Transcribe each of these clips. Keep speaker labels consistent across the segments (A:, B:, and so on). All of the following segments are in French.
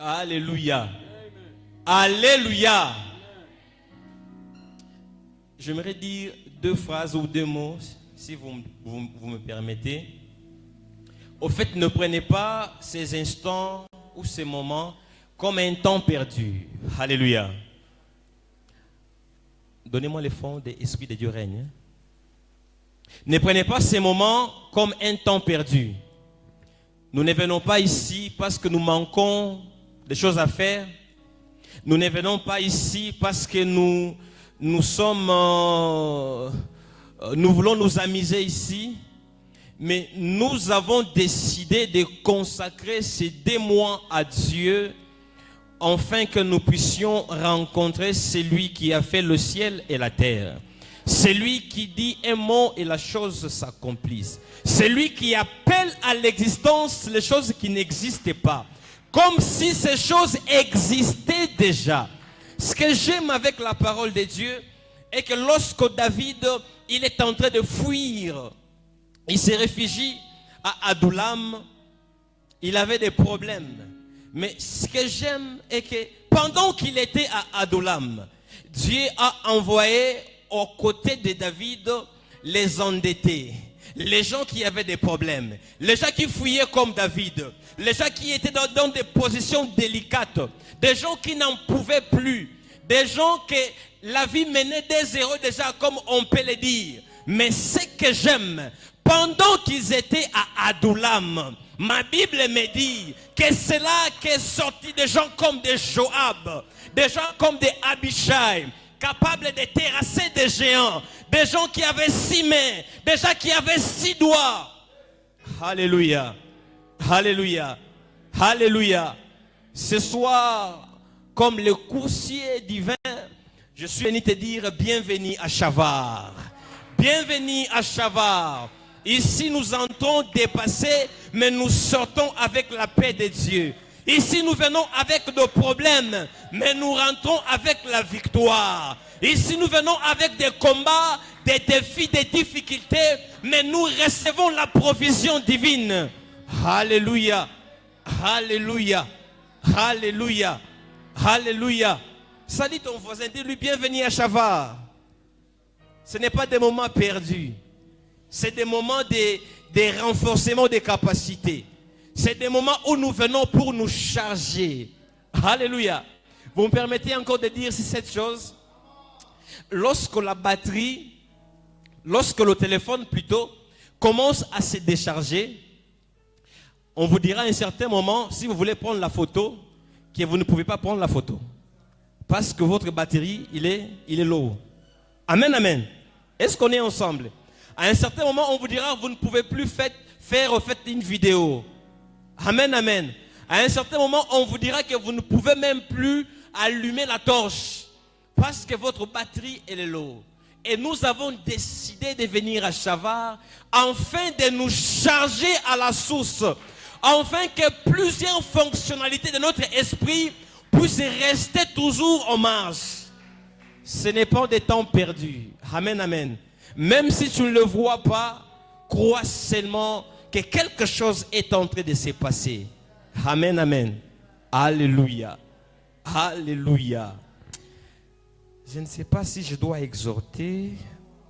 A: Alléluia. Alléluia. J'aimerais dire deux phrases ou deux mots, si vous me permettez. Au fait, ne prenez pas ces instants ou ces moments comme un temps perdu. Alléluia. Donnez-moi les fonds de l'Esprit de Dieu règne. Ne prenez pas ces moments comme un temps perdu. Nous ne venons pas ici parce que nous manquons de choses à faire. Nous ne venons pas ici parce que nous voulons nous amuser ici. Mais nous avons décidé de consacrer ces 2 mois à Dieu afin que nous puissions rencontrer celui qui a fait le ciel et la terre. Celui qui dit un mot et la chose s'accomplisse. Celui qui appelle à l'existence les choses qui n'existaient pas. Comme si ces choses existaient déjà. Ce que j'aime avec la parole de Dieu est que lorsque David il est en train de fuir, il se réfugie à Adullam, il avait des problèmes. Mais ce que j'aime est que pendant qu'il était à Adullam, Dieu a envoyé aux côtés de David les endettés, les gens qui avaient des problèmes, les gens qui fuyaient comme David, les gens qui étaient dans des positions délicates, des gens qui n'en pouvaient plus, des gens que la vie menait des zéros déjà, comme on peut le dire. Mais ce que j'aime, pendant qu'ils étaient à Adullam, ma Bible me dit que c'est là qu'est sorti des gens comme des Joab, des gens comme des Abishai, capables de terrasser des géants, des gens qui avaient 6 mains, des gens qui avaient 6 doigts. Alléluia, alléluia, alléluia. Ce soir, comme le coursier divin, je suis venu te dire bienvenue à Chavar. Bienvenue à Chavar. Ici, nous entrons dépasser, mais nous sortons avec la paix de Dieu. Ici, nous venons avec nos problèmes, mais nous rentrons avec la victoire. Ici, nous venons avec des combats, des défis, des difficultés, mais nous recevons la provision divine. Alléluia, alléluia, alléluia, alléluia. Salut ton voisin, dis-lui bienvenue à Chavar. Ce n'est pas des moments perdus. C'est des moments de renforcement des capacités. C'est des moments où nous venons pour nous charger. Alléluia. Vous me permettez encore de dire cette chose? Lorsque la batterie, lorsque le téléphone plutôt, commence à se décharger, on vous dira à un certain moment, si vous voulez prendre la photo, que vous ne pouvez pas prendre la photo. Parce que votre batterie, il est low. Amen, amen. Est-ce qu'on est ensemble? À un certain moment, on vous dira, vous ne pouvez plus faire une vidéo. Amen, amen. À un certain moment, on vous dira que vous ne pouvez même plus allumer la torche. Parce que votre batterie, elle est low. Et nous avons décidé de venir à Chavar afin de nous charger à la source. Afin que plusieurs fonctionnalités de notre esprit puissent rester toujours en marche. Ce n'est pas des temps perdus. Amen, amen. Même si tu ne le vois pas, crois seulement que quelque chose est en train de se passer. Amen, amen. Alléluia. Alléluia. Je ne sais pas si je dois exhorter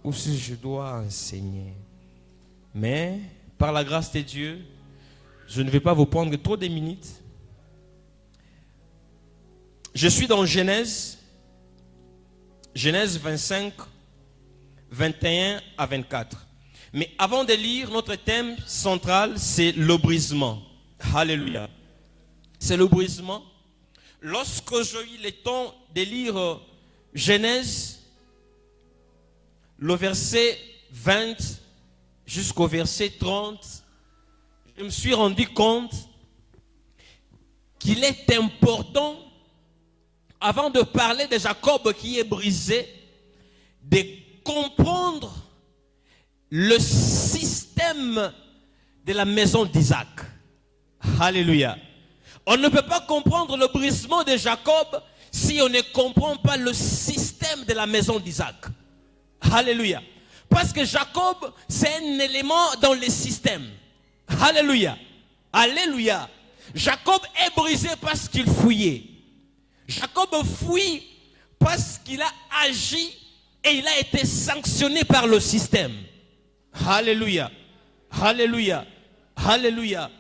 A: ou si je dois enseigner. Mais, par la grâce de Dieu, je ne vais pas vous prendre trop de minutes. Je suis dans Genèse 25, 21 à 24. Mais avant de lire, notre thème central, c'est le brisement. Alléluia. C'est le brisement. Lorsque j'ai eu le temps de lire Genèse, le verset 20 jusqu'au verset 30, je me suis rendu compte qu'il est important, avant de parler de Jacob qui est brisé, de comprendre le système de la maison d'Isaac. Alléluia. On ne peut pas comprendre le brisement de Jacob si on ne comprend pas le système de la maison d'Isaac. Alléluia. Parce que Jacob, c'est un élément dans le système. Alléluia. Alléluia. Jacob est brisé parce qu'il fouillait. Jacob fuit parce qu'il a agi et il a été sanctionné par le système. Alléluia. Alléluia. Alléluia.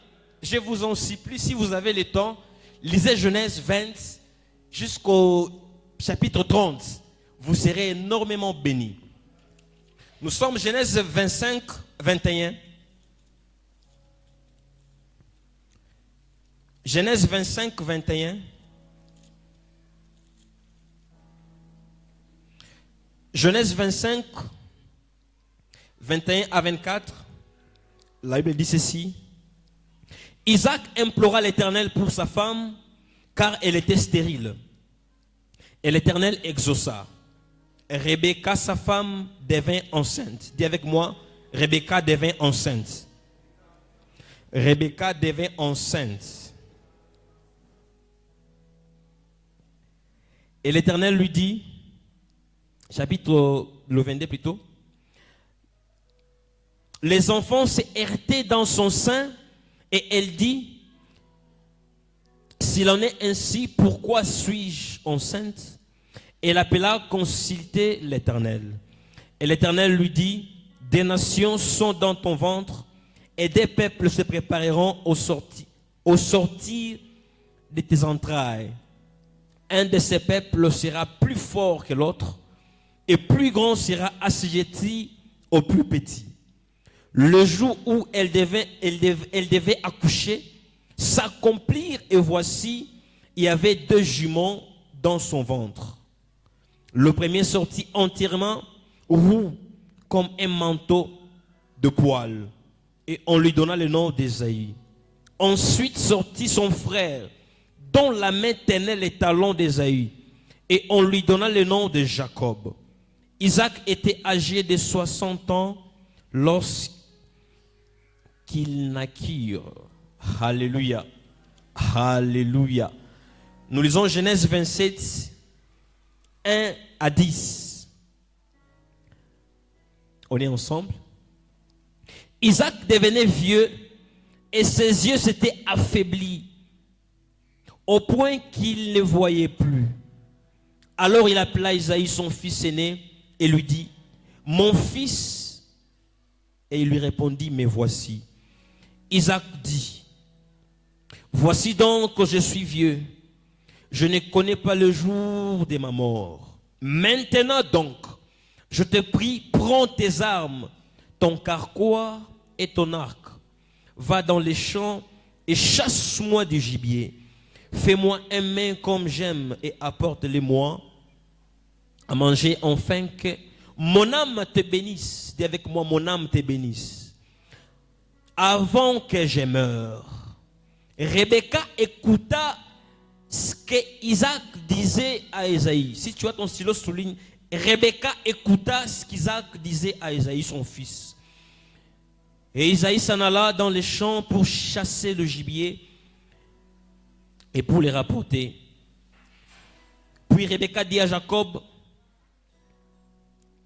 A: Je vous en supplie, si vous avez le temps, lisez Genèse 20 jusqu'au chapitre 30. Vous serez énormément bénis. Nous sommes Genèse 25, 21. Genèse 25, 21. Genèse 25, 21 à 24. La Bible dit ceci. Isaac implora l'Éternel pour sa femme, car elle était stérile. Et l'Éternel exauça. Rebecca, sa femme, devint enceinte. Dis avec moi, Rebecca devint enceinte. Rebecca devint enceinte. Et l'Éternel lui dit, chapitre le 22 plutôt, les enfants se heurtaient dans son sein et elle dit, s'il en est ainsi, pourquoi suis-je enceinte? Elle appela consulter l'Éternel. Et l'Éternel lui dit, des nations sont dans ton ventre et des peuples se prépareront au sortir de tes entrailles. Un de ces peuples sera plus fort que l'autre et plus grand sera assujetti au plus petit. Le jour où elle devait accoucher, s'accomplir, et voici, il y avait 2 jumeaux dans son ventre. Le premier sortit entièrement roux comme un manteau de poil, et on lui donna le nom d'Ésaïe. Ensuite sortit son frère, dont la main tenait les talons d'Ésaïe, et on lui donna le nom de Jacob. Isaac était âgé de 60 ans lorsqu'il naquit. Alléluia. Alléluia. Nous lisons Genèse 27, 1 à 10. On est ensemble. Isaac devenait vieux et ses yeux s'étaient affaiblis au point qu'il ne voyait plus. Alors il appela Isaïe, son fils aîné, et lui dit, mon fils. Et il lui répondit, mais voici. Isaac dit, voici donc que je suis vieux. Je ne connais pas le jour de ma mort. Maintenant donc, je te prie, prends tes armes, ton carquois et ton arc. Va dans les champs et chasse-moi du gibier. Fais-moi un mets comme j'aime et apporte-les-moi à manger, afin que mon âme te bénisse. Dis avec moi, mon âme te bénisse. Avant que je meure. Rebecca écouta ce que Isaac disait à Ésaïe. Si tu as ton stylo, souligne. Rebecca écouta ce qu'Isaac disait à Ésaïe, son fils. Et Isaïe s'en alla dans les champs pour chasser le gibier et pour les rapporter. Puis Rebecca dit à Jacob,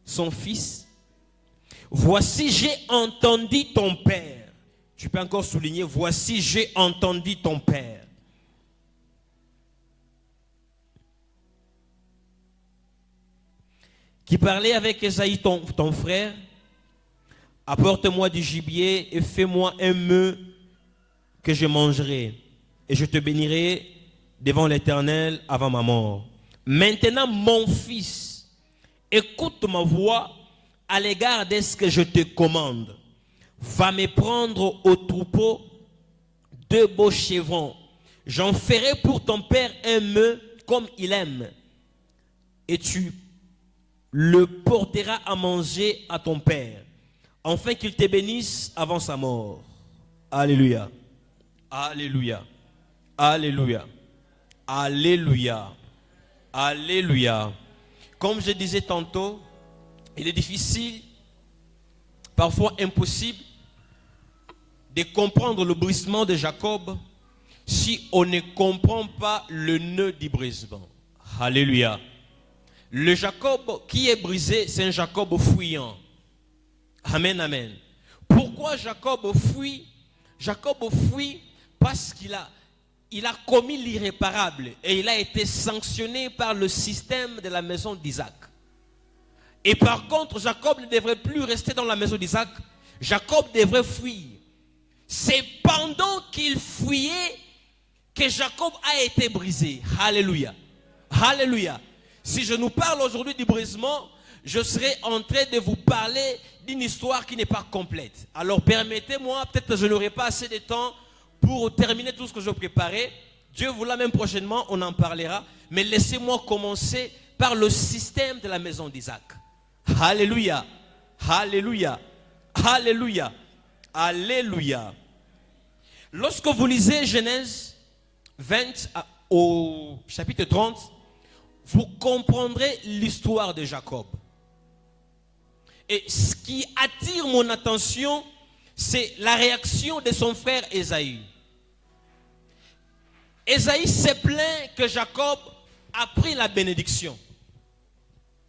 A: son fils, voici j'ai entendu ton père. Tu peux encore souligner, voici j'ai entendu ton père. Qui parlait avec Ésaïe, ton frère. Apporte-moi du gibier et fais-moi un mets que je mangerai. Et je te bénirai devant l'Éternel avant ma mort. Maintenant, mon fils, écoute ma voix à l'égard de ce que je te commande. Va me prendre au troupeau 2 beaux chevrons. J'en ferai pour ton père un mets comme il aime. Et tu le porteras à manger à ton père, afin qu'il te bénisse avant sa mort. Alléluia. Alléluia. Alléluia. Alléluia. Alléluia. Comme je disais tantôt, il est difficile, parfois impossible, de comprendre le brisement de Jacob si on ne comprend pas le nœud du brisement. Alléluia. Le Jacob qui est brisé, c'est un Jacob fuyant. Amen, amen. Pourquoi Jacob fuit? Jacob fuit parce qu'il a il a commis l'irréparable et il a été sanctionné par le système de la maison d'Isaac. Et par contre, Jacob ne devrait plus rester dans la maison d'Isaac. Jacob devrait fuir. C'est pendant qu'il fuyait que Jacob a été brisé. Alléluia. Alléluia. Si je nous parle aujourd'hui du brisement, je serai en train de vous parler d'une histoire qui n'est pas complète. Alors permettez-moi, peut-être que je n'aurai pas assez de temps pour terminer tout ce que je préparais. Dieu voulant, même prochainement, on en parlera. Mais laissez-moi commencer par le système de la maison d'Isaac. Alléluia. Alléluia. Alléluia. Alléluia. Lorsque vous lisez Genèse 20 au chapitre 30, vous comprendrez l'histoire de Jacob. Et ce qui attire mon attention, c'est la réaction de son frère Ésaü. Ésaü s'est plaint que Jacob a pris la bénédiction.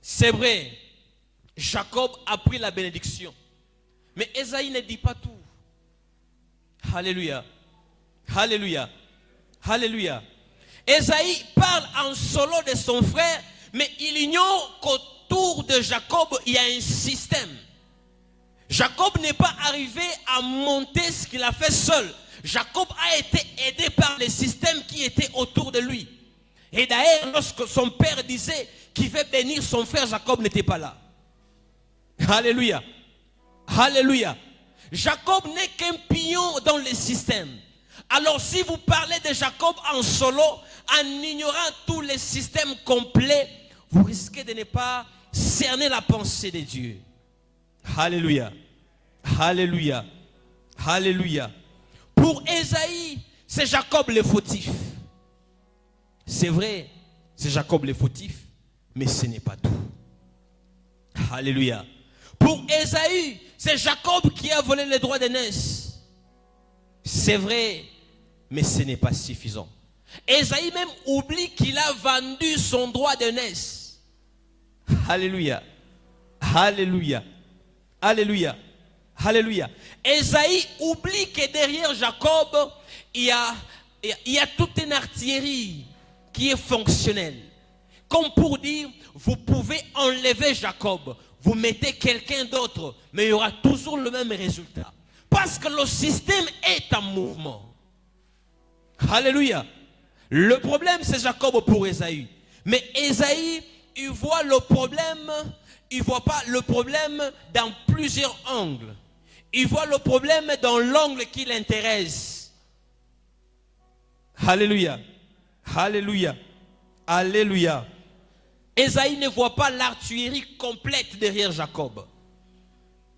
A: C'est vrai, Jacob a pris la bénédiction. Mais Ésaü ne dit pas tout. Alléluia. Alléluia. Alléluia. Ésaü parle en solo de son frère, mais il ignore qu'autour de Jacob, il y a un système. Jacob n'est pas arrivé à monter ce qu'il a fait seul. Jacob a été aidé par les systèmes qui étaient autour de lui. Et d'ailleurs, lorsque son père disait qu'il veut bénir son frère, Jacob n'était pas là. Alléluia. Alléluia. Jacob n'est qu'un pion dans le système. Alors si vous parlez de Jacob en solo, en ignorant tous les systèmes complets, vous risquez de ne pas cerner la pensée de Dieu. Alléluia. Alléluia. Alléluia. Pour Ésaü, c'est Jacob le fautif. C'est vrai, c'est Jacob le fautif, mais ce n'est pas tout. Alléluia. Pour Ésaü, c'est Jacob qui a volé les droits d'aînesse. C'est vrai, mais ce n'est pas suffisant. Ésaü même oublie qu'il a vendu son droit d'aînesse. Alléluia. Alléluia. Alléluia. Alléluia. Ésaü oublie que derrière Jacob, il y a toute une artillerie qui est fonctionnelle. Comme pour dire, vous pouvez enlever Jacob, vous mettez quelqu'un d'autre, mais il y aura toujours le même résultat. Parce que le système est en mouvement. Alléluia. Le problème, c'est Jacob pour Ésaü. Mais Ésaü, il voit le problème, il ne voit pas le problème dans plusieurs angles. Il voit le problème dans l'angle qui l'intéresse. Alléluia. Alléluia. Alléluia. Ésaü ne voit pas l'artillerie complète derrière Jacob.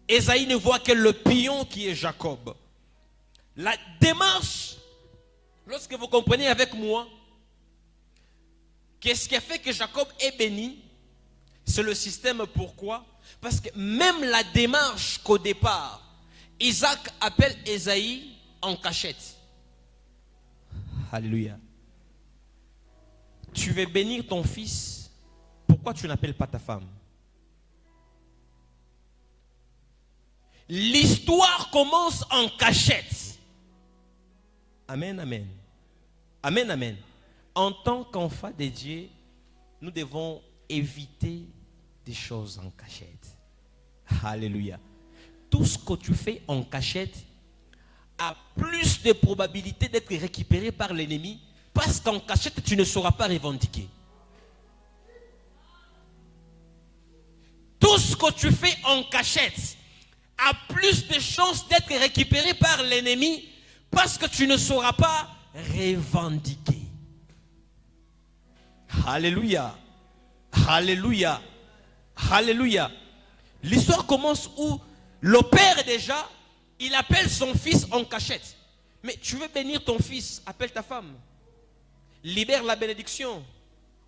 A: Ésaü ne voit que le pion qui est Jacob. La démarche, lorsque vous comprenez avec moi, qu'est-ce qui a fait que Jacob est béni? C'est le système. Pourquoi? Parce que même la démarche qu'au départ, Isaac appelle Ésaü en cachette. Alléluia. Tu veux bénir ton fils, pourquoi tu n'appelles pas ta femme? L'histoire commence en cachette. Amen, amen. Amen, amen. En tant qu'enfants de Dieu, nous devons éviter des choses en cachette. Alléluia. Tout ce que tu fais en cachette a plus de probabilité d'être récupéré par l'ennemi, parce qu'en cachette, tu ne sauras pas revendiquer. Tout ce que tu fais en cachette a plus de chances d'être récupéré par l'ennemi, parce que tu ne sauras pas revendiquer. Alléluia. Alléluia. Alléluia. L'histoire commence où le père déjà, il appelle son fils en cachette. Mais tu veux bénir ton fils, appelle ta femme. Libère la bénédiction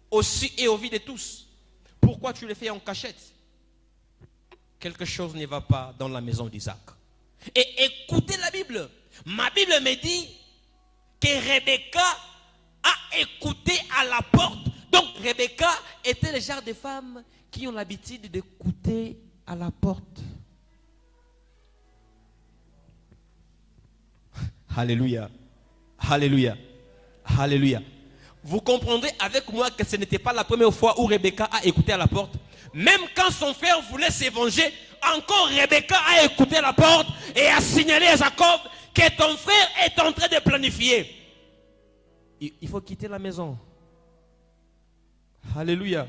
A: aussi et au vie de tous. Pourquoi tu le fais en cachette? Quelque chose ne va pas dans la maison d'Isaac. Et écoutez la Bible. Ma Bible me dit que Rebecca a écouté à la porte. Donc Rebecca était le genre de femmes qui ont l'habitude d'écouter à la porte. Alléluia. Alléluia. Alléluia. Vous comprendrez avec moi que ce n'était pas la première fois où Rebecca a écouté à la porte. Même quand son frère voulait se venger, encore Rebecca a écouté à la porte et a signalé à Jacob que ton frère est en train de planifier. Il faut quitter la maison. Alléluia.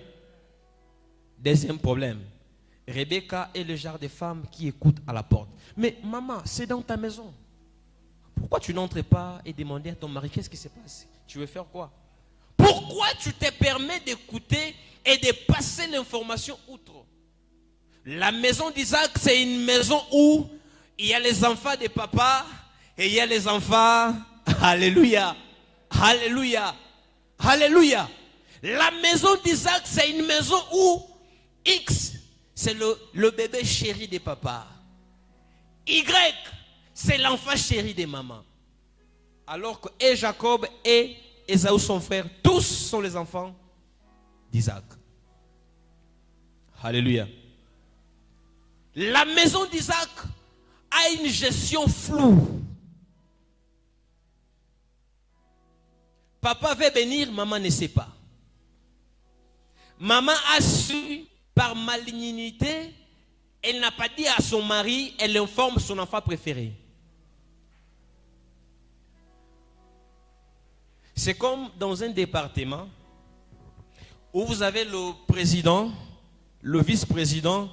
A: Deuxième problème. Rebecca est le genre de femme qui écoute à la porte. Mais maman, c'est dans ta maison. Pourquoi tu n'entres pas et demander à ton mari qu'est-ce qui se passe? Tu veux faire quoi? Pourquoi tu te permets d'écouter et de passer l'information outre? La maison d'Isaac, c'est une maison où il y a les enfants de papa et il y a les enfants. Alléluia. Alléluia. Alléluia. La maison d'Isaac, c'est une maison où X, c'est le bébé chéri de papa. Y, c'est l'enfant chéri de maman. Alors que et Jacob et Ésaü, son frère, tous sont les enfants d'Isaac. Alléluia. La maison d'Isaac a une gestion floue. Papa veut bénir, maman ne sait pas. Maman a su par malignité, elle n'a pas dit à son mari, elle informe son enfant préféré. C'est comme dans un département où vous avez le président, le vice-président,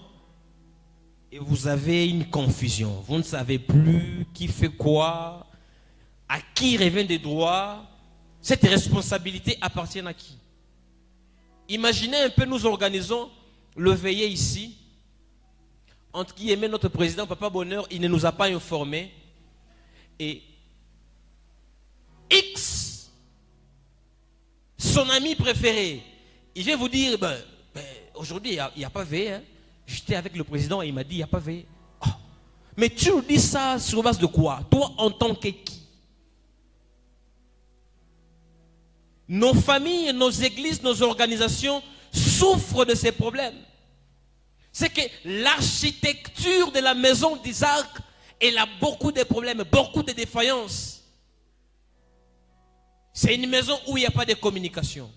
A: et vous avez une confusion. Vous ne savez plus qui fait quoi, à qui revient des droits. Cette responsabilité appartient à qui? Imaginez un peu, nous organisons le veillé ici. Entre guillemets, notre président, Papa Bonheur, il ne nous a pas informés. Et X, son ami préféré, il vient vous dire, aujourd'hui, il n'y a pas veillé. Hein. J'étais avec le président et il m'a dit, il n'y a pas veillé. Oh. Mais tu nous dis ça sur base de quoi? Toi, en tant que qui? Nos familles, nos églises, nos organisations souffrent de ces problèmes. C'est que l'architecture de la maison d'Isaac, elle a beaucoup de problèmes, beaucoup de défaillances. C'est une maison où il n'y a pas de communication.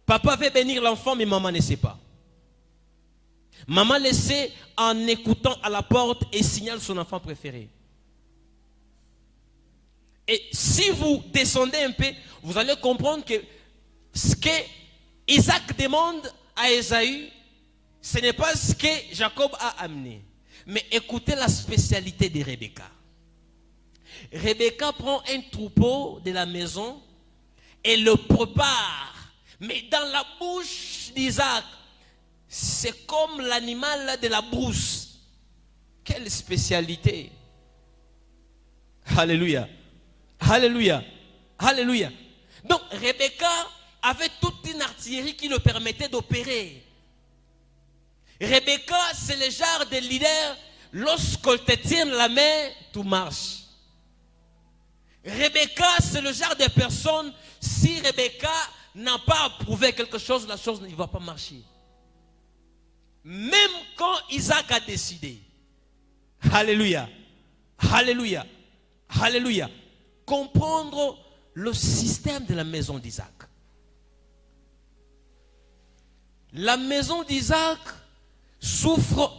A: Papa veut bénir l'enfant, mais maman ne sait pas. Maman le sait en écoutant à la porte et signale son enfant préféré. Et si vous descendez un peu, vous allez comprendre que ce que Isaac demande à Ésaü, ce n'est pas ce que Jacob a amené. Mais écoutez la spécialité de Rebecca. Rebecca prend un troupeau de la maison et le prépare. Mais dans la bouche d'Isaac, c'est comme l'animal de la brousse. Quelle spécialité! Alléluia! Alléluia! Alléluia! Donc Rebecca avait toute une artillerie qui le permettait d'opérer. Rebecca, c'est le genre de leader, lorsqu'on te tient la main, tout marche. Rebecca, c'est le genre de personne, si Rebecca n'a pas approuvé quelque chose, la chose ne va pas marcher. Même quand Isaac a décidé. Alléluia. Alléluia. Alléluia. Comprendre le système de la maison d'Isaac. La maison d'Isaac souffre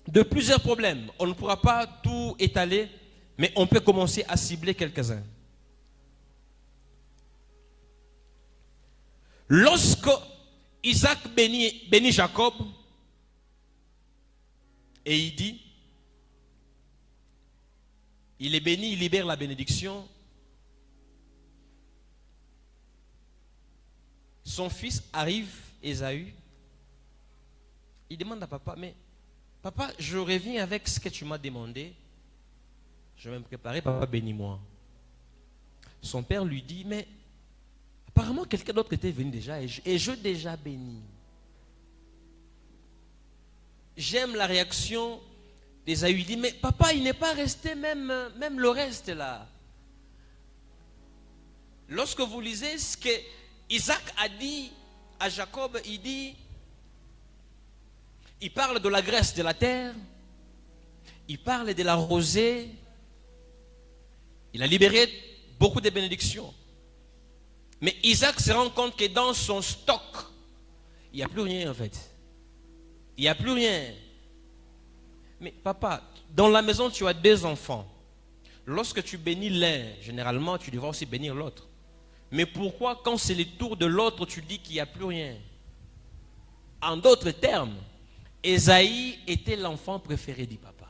A: de plusieurs problèmes. On ne pourra pas tout étaler, mais on peut commencer à cibler quelques-uns. Lorsque Isaac bénit Jacob, et il dit, il est béni, il libère la bénédiction. Son fils arrive, Ésaü. Il demande à papa, mais papa, je reviens avec ce que tu m'as demandé. Je vais me préparer, papa, bénis-moi. Son père lui dit, mais apparemment quelqu'un d'autre était venu déjà et je déjà béni. J'aime la réaction d'Ésaü. Il dit, mais papa, il n'est pas resté même le reste là. Lorsque vous lisez ce que Isaac a dit à Jacob, il dit, il parle de la graisse de la terre, il parle de la rosée, il a libéré beaucoup de bénédictions. Mais Isaac se rend compte que dans son stock, il n'y a plus rien en fait. Il n'y a plus rien. Mais papa, dans la maison, tu as 2 enfants. Lorsque tu bénis l'un, généralement, tu devras aussi bénir l'autre. Mais pourquoi, quand c'est le tour de l'autre, tu dis qu'il n'y a plus rien? En d'autres termes, Ésaïe était l'enfant préféré du papa.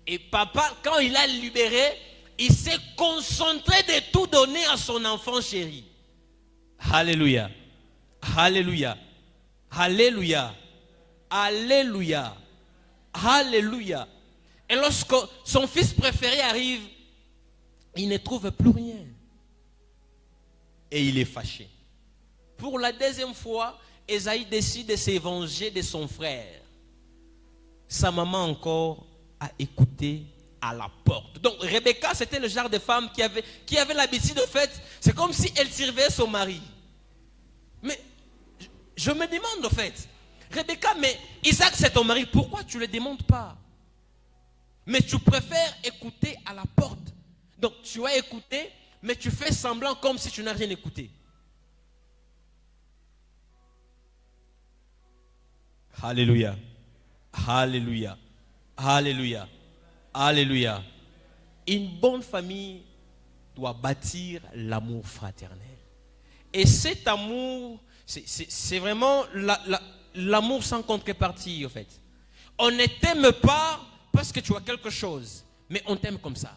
A: Et papa, quand il a libéré, il s'est concentré de tout donner à son enfant chéri. Alléluia. Alléluia. Alléluia. Alléluia. Alléluia. Et lorsque son fils préféré arrive, il ne trouve plus rien. Et il est fâché. Pour la 2e fois, Ésaïe décide de se venger de son frère. Sa maman encore a écouté à la porte. Donc Rebecca, c'était le genre de femme qui avait l'habitude de fait, c'est comme si elle servait son mari. Mais je me demande en fait, Rebecca, mais Isaac c'est ton mari, pourquoi tu ne le demandes pas? Mais tu préfères écouter à la porte. Donc tu as écouté, mais tu fais semblant comme si tu n'as rien écouté. Alléluia. Alléluia. Alléluia. Alléluia. Une bonne famille doit bâtir l'amour fraternel. Et cet amour, c'est vraiment l'amour sans contrepartie, en fait. On ne t'aime pas parce que tu as quelque chose, mais on t'aime comme ça.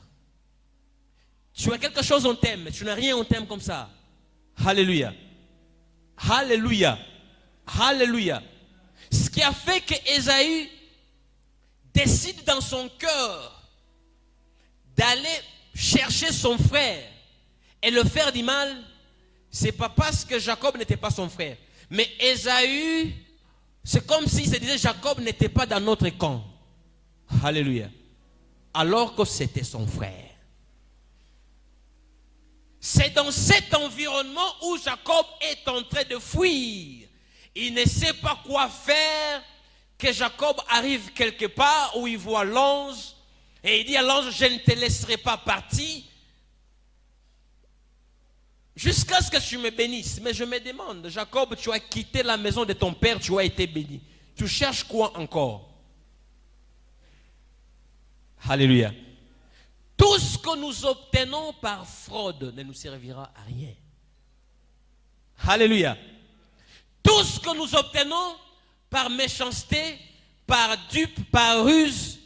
A: Tu as quelque chose, on t'aime. Tu n'as rien, on t'aime comme ça. Alléluia. Alléluia. Alléluia. Ce qui a fait que Ésaü décide dans son cœur d'aller chercher son frère et le faire du mal, c'est pas parce que Jacob n'était pas son frère. Mais Ésaü, c'est comme s'il se disait Jacob n'était pas dans notre camp. Alléluia. Alors que c'était son frère. C'est dans cet environnement où Jacob est en train de fuir. Il ne sait pas quoi faire, que Jacob arrive quelque part où il voit l'ange et il dit à l'ange, je ne te laisserai pas partir jusqu'à ce que tu me bénisses. Mais je me demande, Jacob, tu as quitté la maison de ton père, tu as été béni. Tu cherches quoi encore? Alléluia. Tout ce que nous obtenons par fraude ne nous servira à rien. Alléluia. Tout ce que nous obtenons par méchanceté, par dupe, par ruse,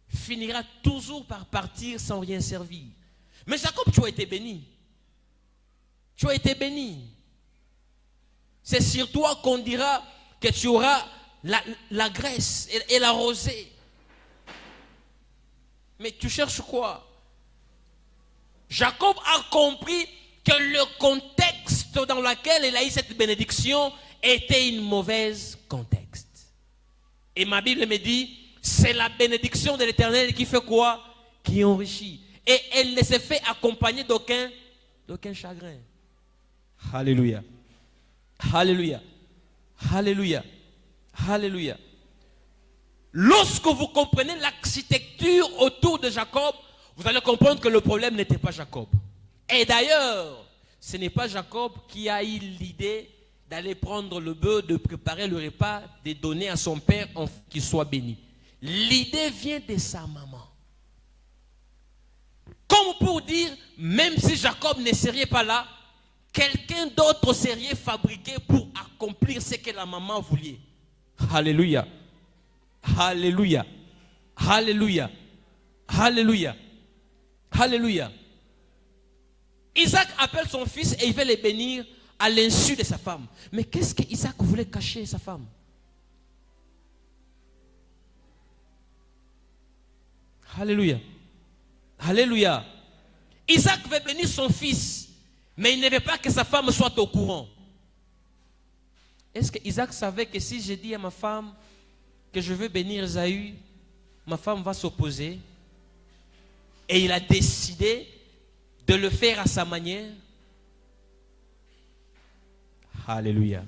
A: finira toujours par partir sans rien servir. Mais Jacob, tu as été béni. Tu as été béni. C'est sur toi qu'on dira que tu auras la graisse et la rosée. Mais tu cherches quoi? Jacob a compris que le contexte dans lequel il a eu cette bénédiction était une mauvaise contexte. Et ma Bible me dit, c'est la bénédiction de l'Éternel qui fait quoi? Qui enrichit. Et elle ne se fait accompagner d'aucun chagrin. Alléluia. Alléluia. Alléluia. Alléluia. Lorsque vous comprenez l'architecture autour de Jacob, vous allez comprendre que le problème n'était pas Jacob. Et d'ailleurs, ce n'est pas Jacob qui a eu l'idée d'aller prendre le bœuf, de préparer le repas, de donner à son père qu'il soit béni. L'idée vient de sa maman. Comme pour dire, même si Jacob ne serait pas là, quelqu'un d'autre serait fabriqué pour accomplir ce que la maman voulait. Alléluia. Alléluia. Alléluia. Alléluia. Alléluia. Isaac appelle son fils et il veut le bénir à l'insu de sa femme. Mais qu'est-ce que Isaac voulait cacher sa femme? Alléluia. Alléluia. Isaac veut bénir son fils, mais il ne veut pas que sa femme soit au courant. Est-ce que Isaac savait que si je dis à ma femme que je veux bénir Ésaü, ma femme va s'opposer? Et il a décidé de le faire à sa manière. Alléluia.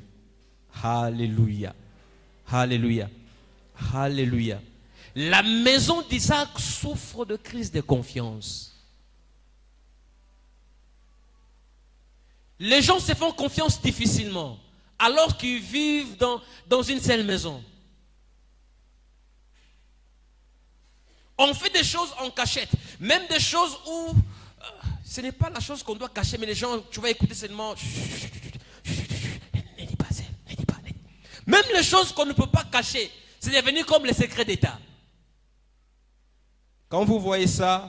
A: Alléluia. Alléluia. Alléluia. La maison d'Isaac souffre de crise de confiance. Les gens se font confiance difficilement, alors qu'ils vivent dans une seule maison. On fait des choses en cachette, même des choses où ce n'est pas la chose qu'on doit cacher, mais les gens, tu vas écouter seulement. Ne dis pas ça, ne dis pas. Même les choses qu'on ne peut pas cacher, c'est devenu comme les secrets d'État. Quand vous voyez ça,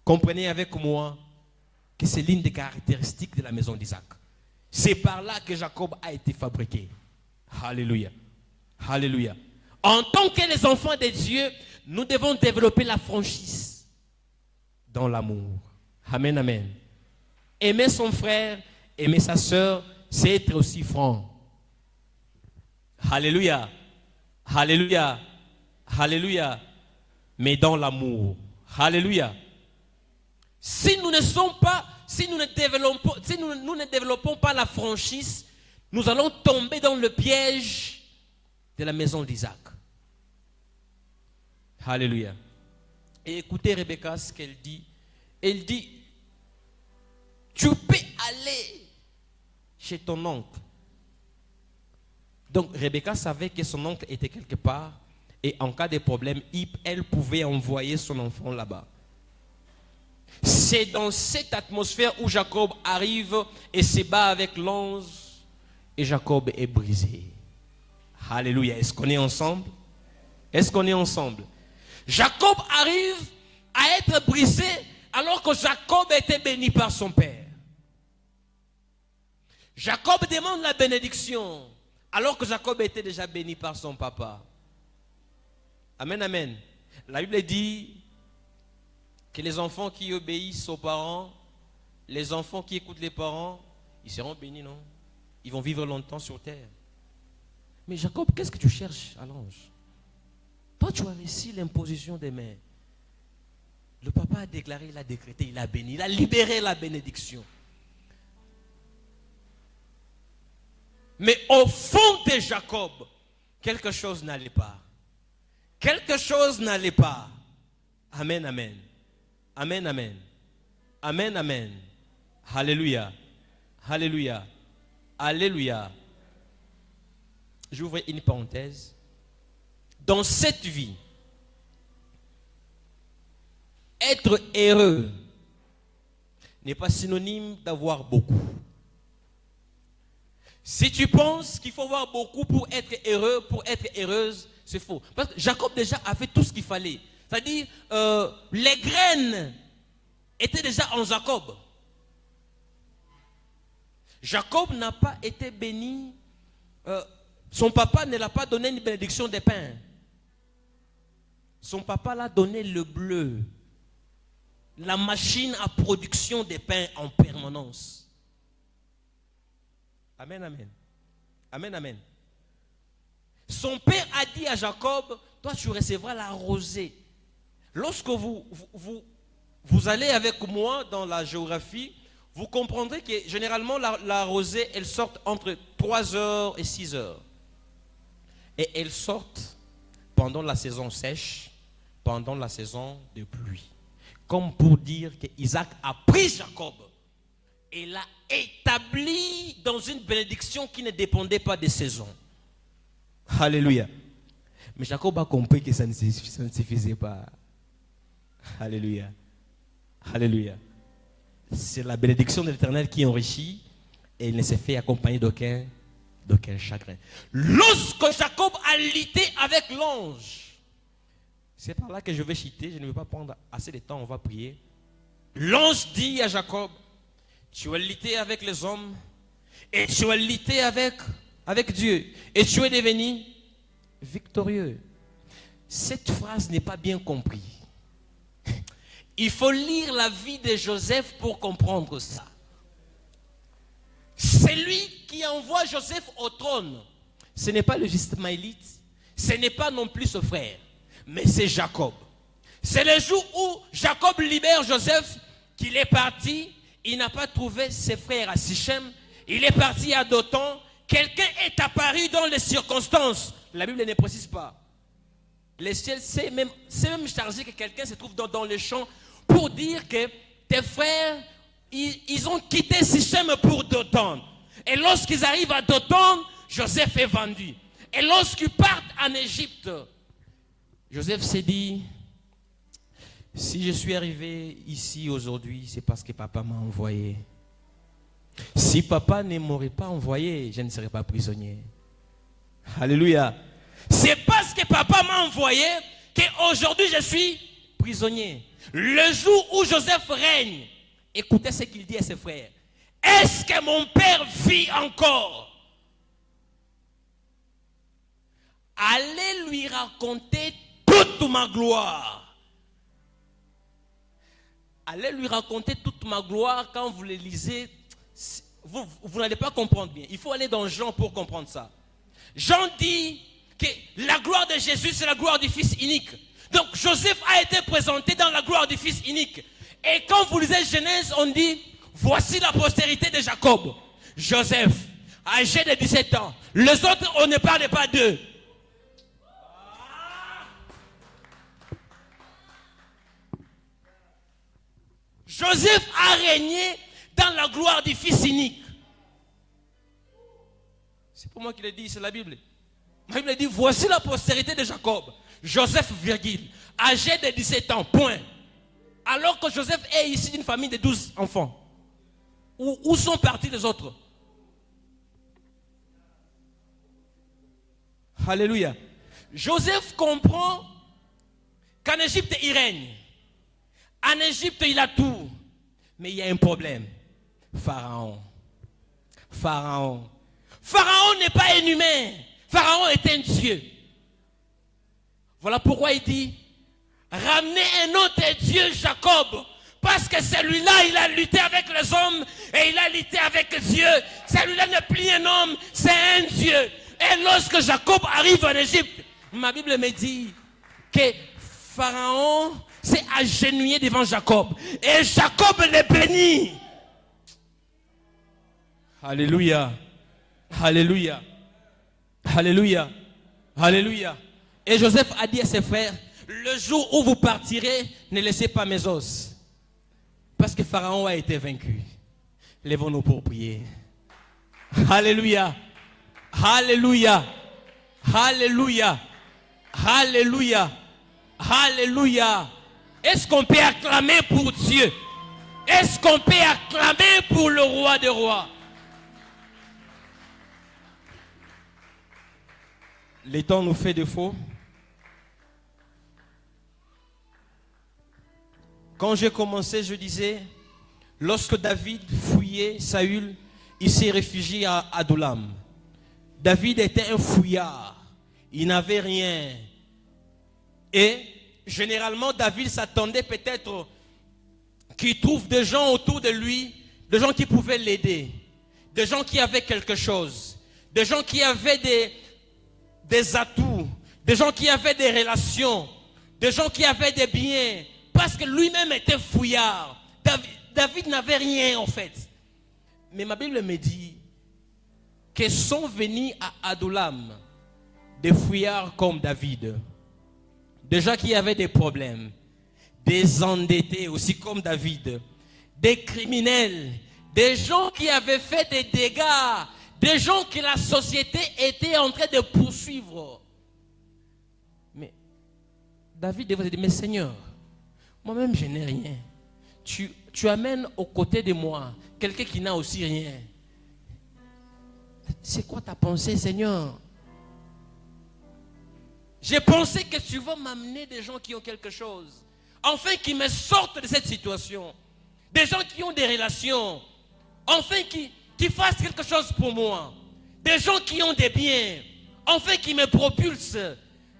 A: comprenez avec moi que c'est l'une des caractéristiques de la maison d'Isaac. C'est par là que Jacob a été fabriqué. Alléluia. Alléluia. En tant que les enfants de Dieu, nous devons développer la franchise dans l'amour. Amen, amen. Aimer son frère, aimer sa sœur, c'est être aussi franc. Alléluia. Alléluia. Alléluia. Mais dans l'amour. Alléluia. Si nous ne développons pas la franchise, nous allons tomber dans le piège de la maison d'Isaac. Alléluia. Et écoutez Rebecca ce qu'elle dit. Elle dit, tu peux aller chez ton oncle. Donc Rebecca savait que son oncle était quelque part et en cas de problème, elle pouvait envoyer son enfant là-bas. C'est dans cette atmosphère où Jacob arrive et se bat avec l'ange et Jacob est brisé. Alléluia. Est-ce qu'on est ensemble? Est-ce qu'on est ensemble? Jacob arrive à être brisé alors que Jacob était béni par son père. Jacob demande la bénédiction alors que Jacob était déjà béni par son papa. Amen, amen. La Bible dit que les enfants qui obéissent aux parents, les enfants qui écoutent les parents, ils seront bénis, non? Ils vont vivre longtemps sur terre. Mais Jacob, qu'est-ce que tu cherches à l'ange? Toi, tu as réussi l'imposition des mains. Le papa a déclaré, il a décrété, il a béni, il a libéré la bénédiction. Mais au fond de Jacob, quelque chose n'allait pas. Quelque chose n'allait pas. Amen, amen. Amen, amen. Amen, amen. Alléluia. Alléluia. Alléluia. J'ouvre une parenthèse. Dans cette vie, être heureux n'est pas synonyme d'avoir beaucoup. Si tu penses qu'il faut avoir beaucoup pour être heureux, pour être heureuse, c'est faux. Parce que Jacob déjà a fait tout ce qu'il fallait. C'est-à-dire, les graines étaient déjà en Jacob. Jacob n'a pas été béni. Son papa ne l'a pas donné une bénédiction des pains. Son papa l'a donné le bleu. La machine à production des pains en permanence. Amen, amen. Amen, amen. Son père a dit à Jacob, toi tu recevras la rosée. Lorsque vous allez avec moi dans la géographie, vous comprendrez que généralement la rosée, elle sort entre 3 heures et 6 heures. Et elle sort pendant la saison sèche, pendant la saison de pluie. Comme pour dire qu'Isaac a pris Jacob et l'a établi dans une bénédiction qui ne dépendait pas des saisons. Alléluia. Mais Jacob a compris que ça ne suffisait pas. Alléluia. Alléluia. C'est la bénédiction de l'Éternel qui enrichit et il ne s'est fait accompagner d'aucun chagrin. Lorsque Jacob a lutté avec l'ange, c'est par là que je vais citer, je ne vais pas prendre assez de temps, on va prier. L'ange dit à Jacob, tu as lutté avec les hommes et tu as lutté avec Dieu et tu es devenu victorieux. Cette phrase n'est pas bien comprise. Il faut lire la vie de Joseph pour comprendre ça. C'est lui qui envoie Joseph au trône. Ce n'est pas le Ismaélite, ce n'est pas non plus ce frère, mais c'est Jacob. C'est le jour où Jacob libère Joseph qu'il est parti. Il n'a pas trouvé ses frères à Sichem. Il est parti à Dothan. Quelqu'un est apparu dans les circonstances. La Bible ne précise pas. Le ciel, c'est même chargé que quelqu'un se trouve dans les champs pour dire que tes frères Ils ont quitté Sichem pour Dothan. Et lorsqu'ils arrivent à Dothan, Joseph est vendu. Et lorsqu'ils partent en Égypte, Joseph s'est dit, si je suis arrivé ici aujourd'hui, c'est parce que papa m'a envoyé. Si papa ne m'aurait pas envoyé, je ne serais pas prisonnier. Alléluia. C'est parce que papa m'a envoyé qu'aujourd'hui je suis prisonnier. Le jour où Joseph règne, écoutez ce qu'il dit à ses frères. Est-ce que mon père vit encore? Allez lui raconter toute ma gloire. Allez lui raconter toute ma gloire. Quand vous le lisez, vous n'allez pas comprendre bien. Il faut aller dans Jean pour comprendre ça. Jean dit que la gloire de Jésus, c'est la gloire du Fils unique. Donc Joseph a été présenté dans la gloire du Fils unique. Et quand vous lisez Genèse, on dit, voici la postérité de Jacob. Joseph, âgé de 17 ans. Les autres, on ne parle pas d'eux. Joseph a régné dans la gloire du Fils unique. C'est pour moi qui le dis, c'est la Bible. La Bible dit, voici la postérité de Jacob. Joseph, virgule, âgé de 17 ans, point. Alors que Joseph est ici d'une famille de 12 enfants. Où sont partis les autres? Alléluia. Joseph comprend qu'en Égypte, il règne. En Égypte, il a tout. Mais il y a un problème. Pharaon. Pharaon. Pharaon n'est pas un humain. Pharaon est un Dieu. Voilà pourquoi il dit, ramenez un autre Dieu, Jacob. Parce que celui-là, il a lutté avec les hommes et il a lutté avec Dieu. Celui-là n'est plus un homme, c'est un Dieu. Et lorsque Jacob arrive en Égypte, ma Bible me dit que Pharaon s'est agenouillé devant Jacob. Et Jacob le bénit. Alléluia. Alléluia. Alléluia. Alléluia. Et Joseph a dit à ses frères, le jour où vous partirez, ne laissez pas mes os. Parce que Pharaon a été vaincu. Lèvons-nous pour prier. Alléluia. Alléluia. Alléluia. Alléluia. Alléluia. Est-ce qu'on peut acclamer pour Dieu? Est-ce qu'on peut acclamer pour le roi des rois? Le temps nous fait défaut. Quand j'ai commencé, je disais, lorsque David fouillait Saül, il s'est réfugié à Adullam. David était un fouillard. Il n'avait rien. Et généralement, David s'attendait peut-être qu'il trouve des gens autour de lui, des gens qui pouvaient l'aider, des gens qui avaient quelque chose, des gens qui avaient des atouts, des gens qui avaient des relations, des gens qui avaient des biens, parce que lui-même était fouillard. David n'avait rien en fait. Mais ma Bible me dit que sont venus à Adullam des fouillards comme David, des gens qui avaient des problèmes, des endettés aussi comme David, des criminels, des gens qui avaient fait des dégâts, des gens que la société était en train de poursuivre. Mais David devait dire, mais Seigneur, moi-même je n'ai rien. Tu amènes aux côtés de moi quelqu'un qui n'a aussi rien. C'est quoi ta pensée, Seigneur? J'ai pensé que tu vas m'amener des gens qui ont quelque chose. Enfin, qui me sortent de cette situation. Des gens qui ont des relations. Enfin, qui fassent quelque chose pour moi. Des gens qui ont des biens. Enfin, qui me propulsent.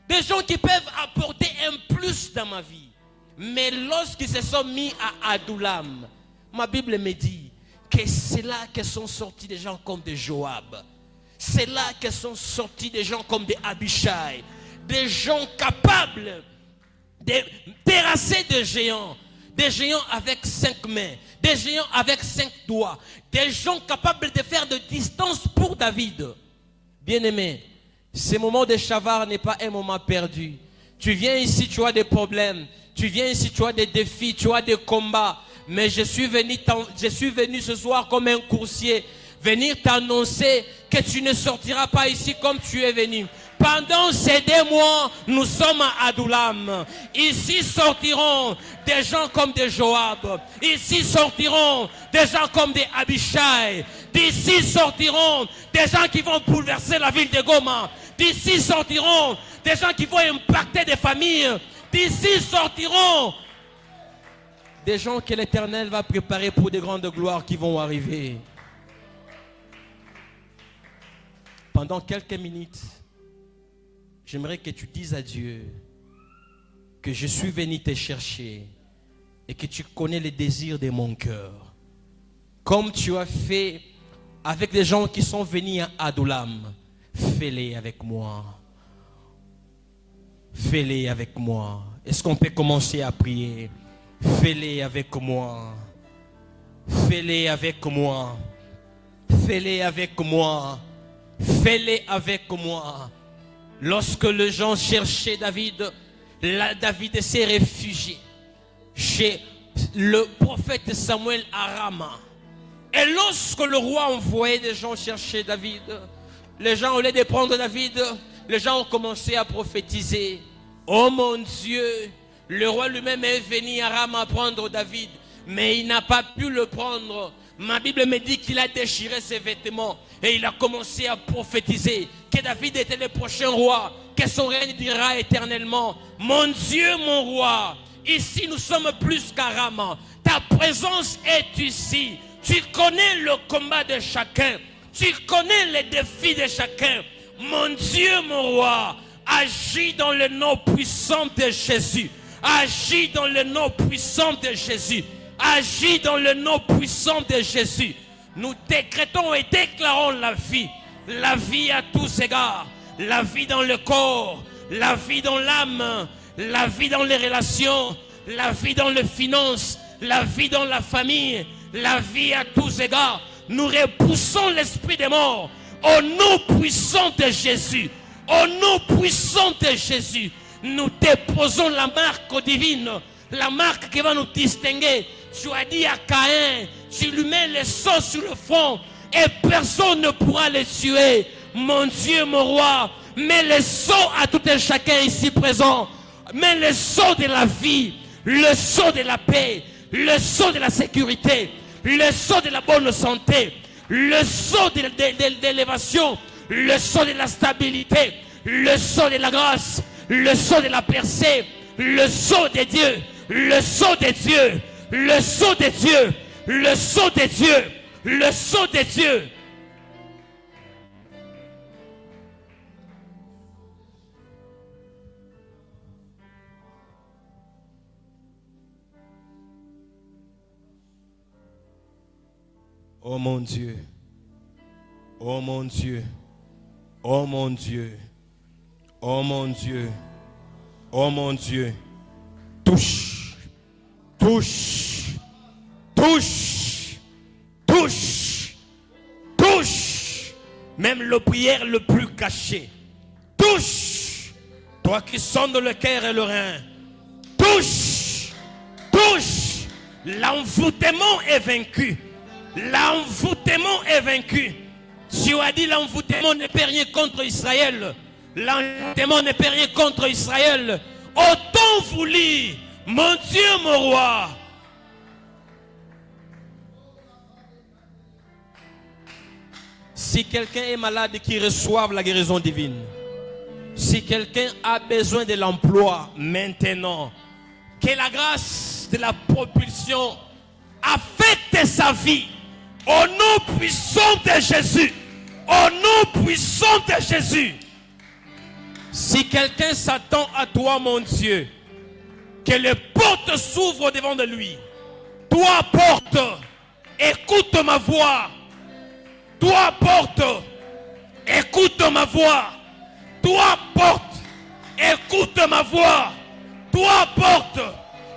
A: Des gens qui peuvent apporter un plus dans ma vie. Mais lorsqu'ils se sont mis à Adullam, ma Bible me dit que c'est là que sont sortis des gens comme des Joab. C'est là que sont sortis des gens comme des Abishai. Des gens capables de terrasser des géants avec 5 mains, des géants avec 5 doigts, des gens capables de faire de distance pour David. Bien-aimé, ce moment de Chavar n'est pas un moment perdu. Tu viens ici, tu as des problèmes, tu viens ici, tu as des défis, tu as des combats, Mais je suis venu ce soir comme un coursier, venir t'annoncer que tu ne sortiras pas ici comme tu es venu. Pendant ces 2 mois, nous sommes à Adullam. Ici sortiront des gens comme des Joab. Ici sortiront des gens comme des Abishai. D'ici sortiront des gens qui vont bouleverser la ville de Goma. D'ici sortiront des gens qui vont impacter des familles. D'ici sortiront des gens que l'Éternel va préparer pour des grandes gloires qui vont arriver. Pendant quelques minutes, j'aimerais que tu dises à Dieu que je suis venu te chercher et que tu connais les désirs de mon cœur. Comme tu as fait avec les gens qui sont venus à Adullam, fais-les avec moi. Fais-les avec moi. Est-ce qu'on peut commencer à prier? Fais-les avec moi. Fais-les avec moi. Fais-les avec moi. Fais-les avec moi. Lorsque les gens cherchaient David, David s'est réfugié chez le prophète Samuel à Rama. Et lorsque le roi envoyait des gens chercher David, les gens, au lieu de prendre David, les gens ont commencé à prophétiser. Oh mon Dieu, le roi lui-même est venu à Rama prendre David, mais il n'a pas pu le prendre. Ma Bible me dit qu'il a déchiré ses vêtements et il a commencé à prophétiser que David était le prochain roi, que son règne durera éternellement. Mon Dieu, mon roi, ici nous sommes plus qu'à Rama. Ta présence est ici. Tu connais le combat de chacun. Tu connais les défis de chacun. Mon Dieu, mon roi, agis dans le nom puissant de Jésus. Agis dans le nom puissant de Jésus. Agis dans le nom puissant de Jésus. Nous décrétons et déclarons la vie. La vie à tous égards. La vie dans le corps. La vie dans l'âme. La vie dans les relations. La vie dans les finances. La vie dans la famille. La vie à tous égards. Nous repoussons l'esprit des morts. Au nom puissant de Jésus. Au nom puissant de Jésus. Nous déposons la marque divine. La marque qui va nous distinguer. Tu as dit à Caïn, tu lui mets le sceau sur le front et personne ne pourra le tuer. Mon Dieu, mon roi, mets le sceau à tout un chacun ici présent. Mets le sceau de la vie, le sceau de la paix, le sceau de la sécurité, le sceau de la bonne santé, le sceau de l'élévation, le sceau de la stabilité, le sceau de la grâce, le sceau de la percée, le sceau de Dieu, le sceau de Dieu. Le sceau de Dieu, le sceau de Dieu, le sceau de Dieu. Oh mon Dieu, oh mon Dieu, oh mon Dieu, oh mon Dieu, oh mon Dieu, touche, touche, touche, touche, touche, même le prière le plus caché, touche, toi qui sondes le cœur et le rein, touche, touche, l'envoûtement est vaincu. L'envoûtement est vaincu. Dieu a dit l'envoûtement ne peut rien contre Israël. L'envoûtement ne peut rien contre Israël. Autant voulu, mon Dieu, mon roi. Si quelqu'un est malade, qu'il reçoive la guérison divine. Si quelqu'un a besoin de l'emploi maintenant, que la grâce de la propulsion affecte sa vie. Au nom puissant de Jésus. Au nom puissant de Jésus. Si quelqu'un s'attend à toi, mon Dieu, que les portes s'ouvrent devant de lui. Toi, porte, écoute ma voix. Toi, porte, écoute ma voix. Toi, porte, écoute ma voix. Toi, porte,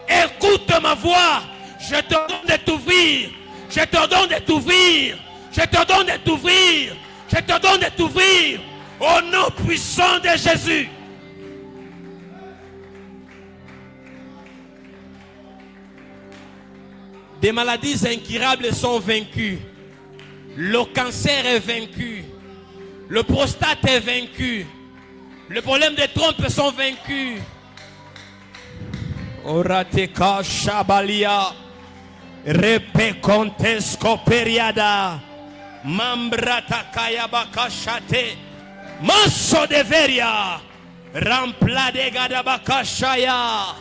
A: écoute ma voix. Je te donne de t'ouvrir. Je te donne de t'ouvrir. Je te donne de t'ouvrir. Je te donne de t'ouvrir. Au nom puissant de Jésus. Des maladies incurables sont vaincues. Le cancer est vaincu. Le prostate est vaincu. Le problème des trompes sont vaincus. Orateka shabalia. Repecontesco periada. Mambrata kayabakashate. Maso de veria. Rampla de gadabakashaya.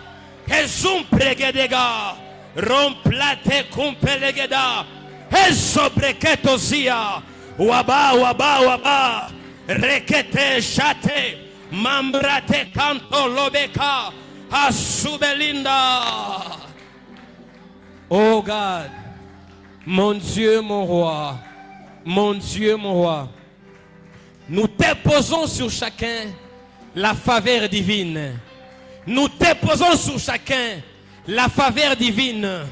A: Hezum pregedega. Romplate kumpelegeda. Hezo breketozia. Waba waba waba. Rekete shate. Mambrate canto lobeka. Asubelinda. Oh God. Mon Dieu, mon roi. Mon Dieu, mon roi. Nous déposons sur chacun la faveur divine. Nous déposons sur chacun la faveur divine.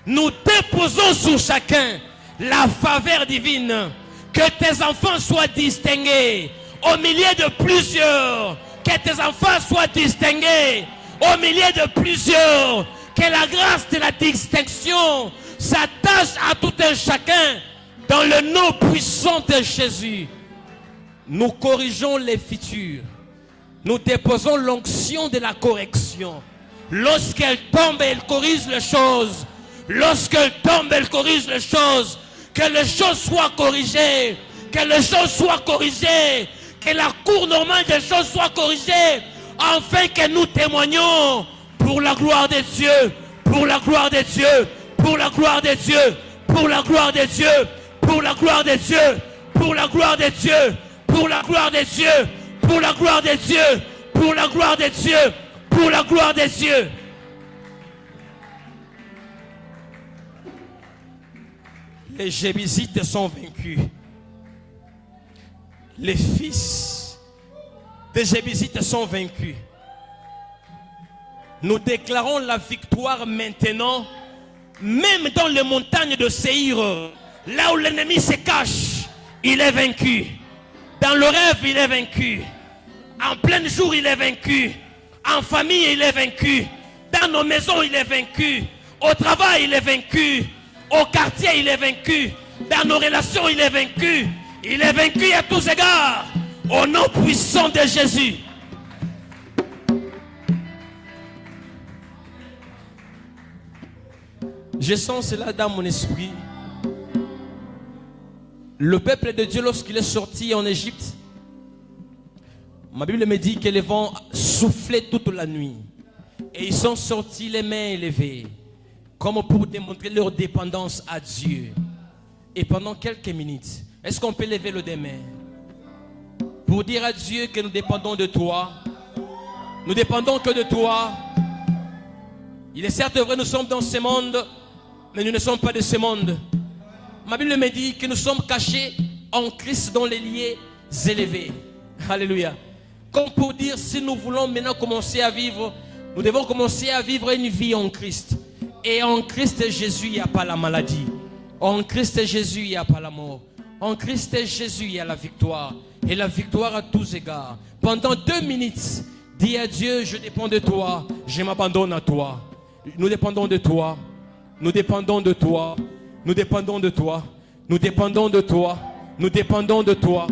A: Nous déposons sur chacun la faveur divine. Que tes enfants soient distingués au milieu de plusieurs. Que tes enfants soient distingués au milieu de plusieurs. Que la grâce de la distinction s'attache à tout un chacun dans le nom puissant de Jésus. Nous corrigeons les fissures. Nous déposons l'onction de la correction. Lorsqu'elle tombe, elle corrige les choses. Lorsqu'elle tombe, elle corrige les choses. Que les choses soient corrigées. Que les choses soient corrigées. Que la cour normale des choses soit corrigée. Afin que nous témoignons pour la gloire de Dieu. Pour la gloire de Dieu. Pour la gloire de Dieu. Pour la gloire de Dieu. Pour la gloire de Dieu. Pour la gloire de Dieu. Pour la gloire de Dieu. Pour la gloire de Dieu. Pour la gloire de Dieu. Pour la gloire de Dieu. Les Jébusites sont vaincus. Les fils des Jébusites sont vaincus. Nous déclarons la victoire maintenant, même dans les montagnes de Séhir, là où l'ennemi se cache, il est vaincu. Dans le rêve, il est vaincu. En plein jour, il est vaincu. En famille, il est vaincu. Dans nos maisons, il est vaincu. Au travail, il est vaincu. Au quartier, il est vaincu. Dans nos relations, il est vaincu. Il est vaincu à tous égards. Au nom puissant de Jésus. Je sens cela dans mon esprit. Le peuple de Dieu, lorsqu'il est sorti en Égypte, ma Bible me dit que les vents soufflaient toute la nuit. Et ils sont sortis les mains élevées, comme pour démontrer leur dépendance à Dieu. Et pendant quelques minutes, est-ce qu'on peut lever le deux mains pour dire à Dieu que nous dépendons de toi? Nous dépendons que de toi. Il est certes vrai, nous sommes dans ce monde, mais nous ne sommes pas de ce monde. Ma Bible me dit que nous sommes cachés en Christ dans les lieux élevés. Alléluia. Comme pour dire, si nous voulons maintenant commencer à vivre, nous devons commencer à vivre une vie en Christ. Et en Christ Jésus, il n'y a pas la maladie. En Christ Jésus, il n'y a pas la mort. En Christ Jésus, il y a la victoire. Et la victoire à tous égards. Pendant 2 minutes, dis à Dieu, je dépends de toi. Je m'abandonne à toi. Nous dépendons de toi. Nous dépendons de toi. Nous dépendons de toi. Nous dépendons de toi. Nous dépendons de toi.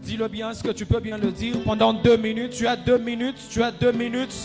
B: Dis-le bien, est-ce que tu peux bien le dire? Pendant 2 minutes, tu as 2 minutes, tu as 2 minutes.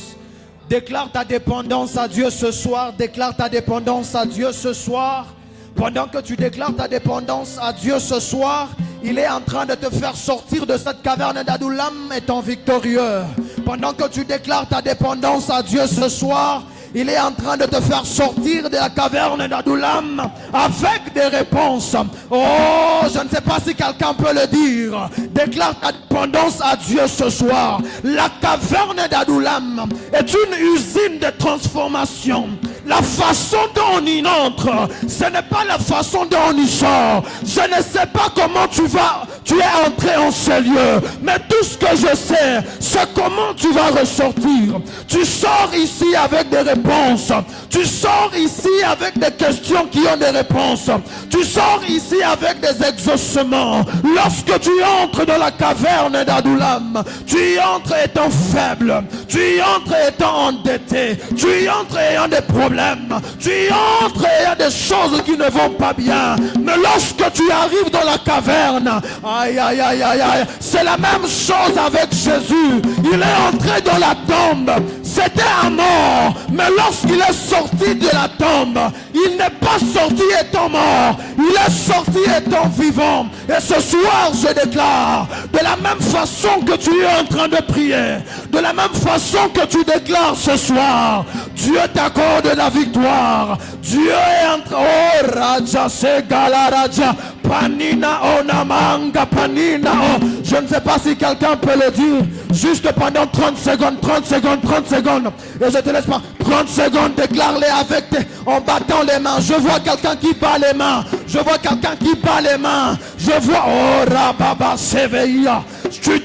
B: Déclare ta dépendance à Dieu ce soir. Déclare ta dépendance à Dieu ce soir. Pendant que tu déclares ta dépendance à Dieu ce soir, il est en train de te faire sortir de cette caverne d'Adullam étant victorieux. Pendant que tu déclares ta dépendance à Dieu ce soir, il est en train de te faire sortir de la caverne d'Adullam avec des réponses. Oh, je ne sais pas si quelqu'un peut le dire. Déclare ta dépendance à Dieu ce soir. La caverne d'Adullam est une usine de transformation. La façon dont on y entre, ce n'est pas la façon dont on y sort. Je ne sais pas comment tu vas tu es entré en ces lieux. Mais tout ce que je sais, c'est comment tu vas ressortir. Tu sors ici avec des réponses. Tu sors ici avec des questions qui ont des réponses. Tu sors ici avec des exaucements. Lorsque tu entres dans la caverne d'Adullam, tu y entres étant faible. Tu y entres étant endetté. Tu y entres ayant des problèmes. Tu y entres ayant des choses qui ne vont pas bien. Mais lorsque tu arrives dans la caverne, aïe, aïe, aïe, aïe, aïe, c'est la même chose avec Jésus. Il est entré dans la tombe. C'était un mort. Mais lorsqu'il est sorti de la tombe, il n'est pas sorti étant mort. Il est sorti étant vivant. Et ce soir, je déclare, de la même façon que tu es en train de prier, de la même façon que tu déclares ce soir, Dieu t'accorde la victoire. Dieu est en train... Oh, Raja Segala Raja. Panina Onamanga Panina. Oh. Je ne sais pas si quelqu'un peut le dire. Juste pendant 30 secondes, 30 secondes, 30 secondes. Et je te laisse pas 30 secondes, déclare-les avec en battant les mains. Je vois quelqu'un qui bat les mains. Je vois quelqu'un qui bat les mains. Je vois, oh Rababa Seveia. Tu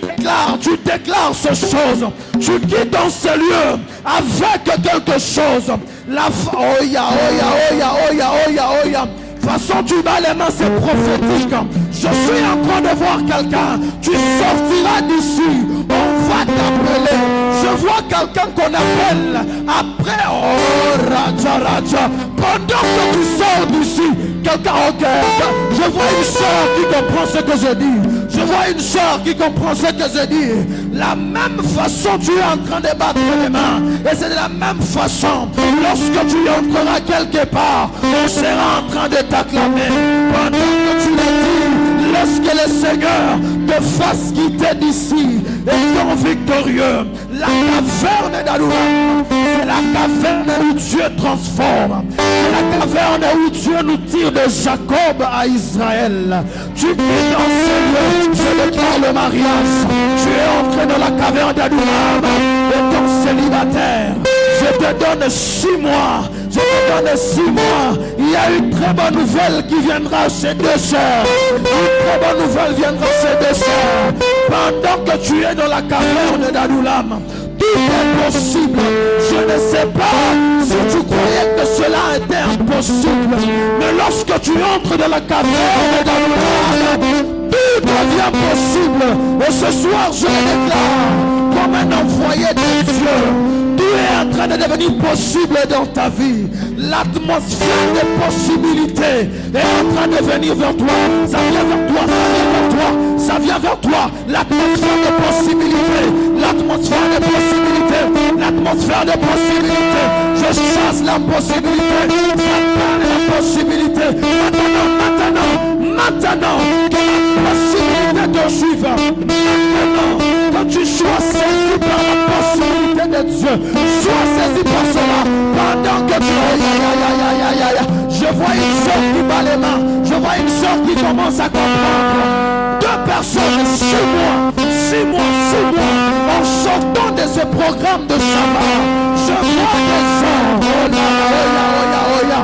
B: déclares ces choses. Tu quittes dans ces lieux avec quelque chose. Oh ya, oh ya, oh ya, oh ya, oh ya, oh ya. De toute façon, tu bats les mains, c'est prophétique. Je suis en train de voir quelqu'un. Tu sortiras d'ici. On va t'appeler. Je vois quelqu'un qu'on appelle. Après, oh, Raja, Raja. Pendant que tu sors d'ici, quelqu'un, ok. Je vois une soeur qui comprend ce que je dis. Je vois une soeur qui comprend ce que je dis. La même façon, tu es en train de battre les mains. Et c'est de la même façon. Lorsque tu entreras quelque part, on sera en train de t'acclamer. Pendant que tu l'as dit, lorsque le Seigneur te fasse quitter d'ici, étant victorieux, la caverne d'Adullam, c'est la caverne où Dieu transforme. C'est la caverne où Dieu nous tire de Jacob à Israël. Tu vis dans ce lieu, je déclare le mariage. Tu es entré dans la caverne d'Adullam, étant célibataire. Je te donne 6 mois. Je te donne 6 mois. Il y a une très bonne nouvelle qui viendra chez 2 sœurs. Une très bonne nouvelle viendra chez 2 sœurs. Pendant que tu es dans la caverne d'Adullam, tout est possible. Je ne sais pas si tu croyais que cela était impossible. Mais lorsque tu entres dans la caverne d'Adullam, tout devient possible. Et ce soir, je le déclare comme un envoyé de Dieu. Tout est en train de devenir possible dans ta vie. L'atmosphère des possibilités est en train de venir vers toi. Ça vient vers toi, ça vient vers toi, ça vient vers toi. L'atmosphère des possibilités, l'atmosphère des possibilités, l'atmosphère des possibilités. Je chasse l'impossibilité, j'appelle la possibilité. Maintenant, que la possibilité te suive. Maintenant, que tu sois saisi par la possibilité de Dieu. Sois saisi par cela. Pendant que tu... Je vois une soeur qui bat les mains. Je vois une soeur qui commence à comprendre. 2 personnes, 6 mois, en sortant de ce programme de Shabbat. Je vois des gens. Oh là, oh ya.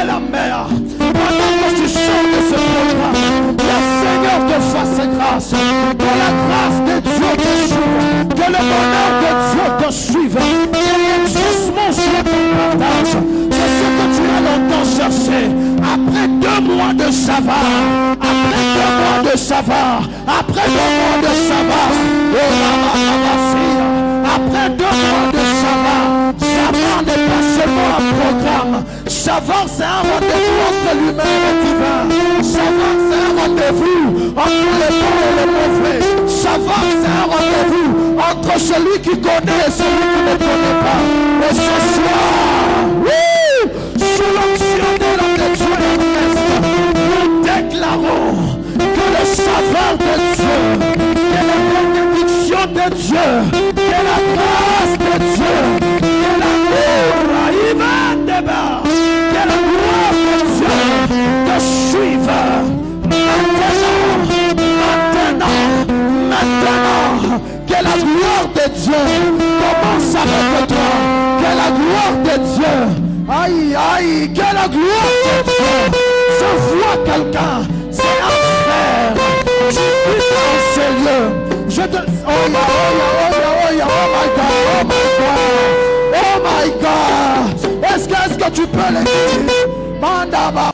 B: La mer. Pendant que tu sors de ce programme, le Seigneur te fasse grâce. Que la grâce de Dieu te suive. Que le bonheur de Dieu te suive. Que l'exaucement soit ton partage. Que ce que tu as longtemps cherché, après 2 mois de Shabbat, après 2 mois de Shabbat, après 2 mois de Shabbat, après 2 mois de Shabbat, Shabbat n'est pas seulement un programme. Shabbat, c'est un rendez-vous entre l'humain et le divin. Shabbat, c'est un rendez-vous entre le bon et le mauvais. Shabbat, c'est un rendez-vous entre celui qui connaît et celui qui ne connaît pas. Et ce soir, oui, sous l'onction de notre Dieu céleste, nous déclarons que le Shabbat de Dieu, que la bénédiction de Dieu, que la grâce de Dieu, que l'amour, il va débat. Que la gloire de Dieu te suive maintenant, que la gloire de Dieu commence à Aïe, aïe, que la gloire te soit. Je vois quelqu'un, c'est un frère. Je suis dans ce lieu. Je te... Oh, my God. Est-ce que tu peux le dire? Mandaba.